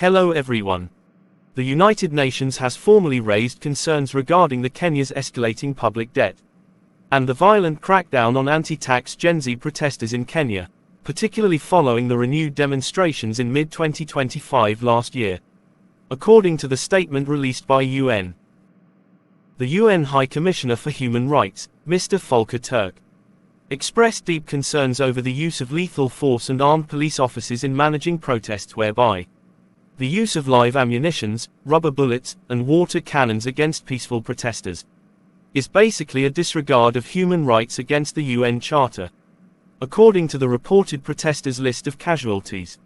Hello everyone. The United Nations has formally raised concerns regarding the Kenya's escalating public debt and the violent crackdown on anti-tax Gen Z protesters in Kenya, particularly following the renewed demonstrations in mid-2025 last year. According to the statement released by UN, the UN High Commissioner for Human Rights, Mr. Volker Turk, expressed deep concerns over the use of lethal force and armed police officers in managing protests, whereby the use of live ammunitions, rubber bullets, and water cannons against peaceful protesters is basically a disregard of human rights against the UN Charter. According to the reported protesters' list of casualties,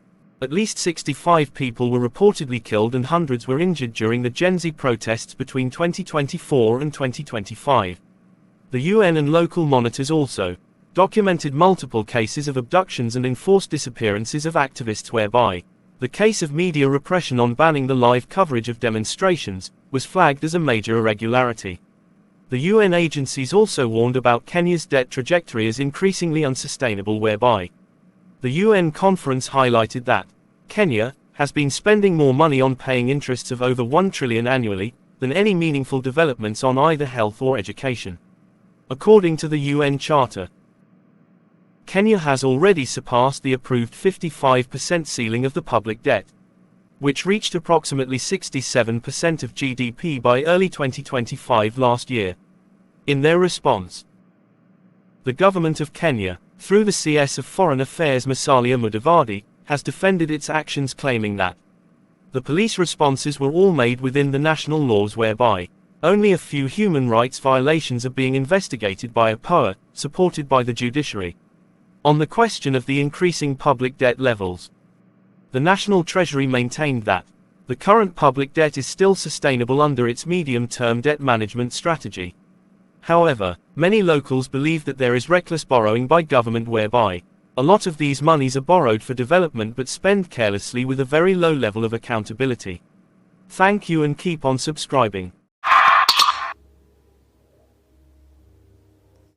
at least 65 people were reportedly killed and hundreds were injured during the Gen Z protests between 2024 and 2025. The UN and local monitors also documented multiple cases of abductions and enforced disappearances of activists, whereby the case of media repression on banning the live coverage of demonstrations was flagged as a major irregularity. The UN agencies also warned about Kenya's debt trajectory as increasingly unsustainable, whereby the UN conference highlighted that Kenya has been spending more money on paying interests of over 1 trillion annually than any meaningful developments on either health or education. According to the UN Charter, Kenya has already surpassed the approved 55% ceiling of the public debt, which reached approximately 67% of GDP by early 2025 last year. In their response, the government of Kenya, through the CS of Foreign Affairs Musalia Mudavadi, has defended its actions, claiming that the police responses were all made within the national laws, whereby only a few human rights violations are being investigated by a POA, supported by the judiciary. On the question of the increasing public debt levels, the National Treasury maintained that the current public debt is still sustainable under its medium-term debt management strategy. However, many locals believe that there is reckless borrowing by government, whereby a lot of these monies are borrowed for development but spent carelessly with a very low level of accountability. Thank you and keep on subscribing.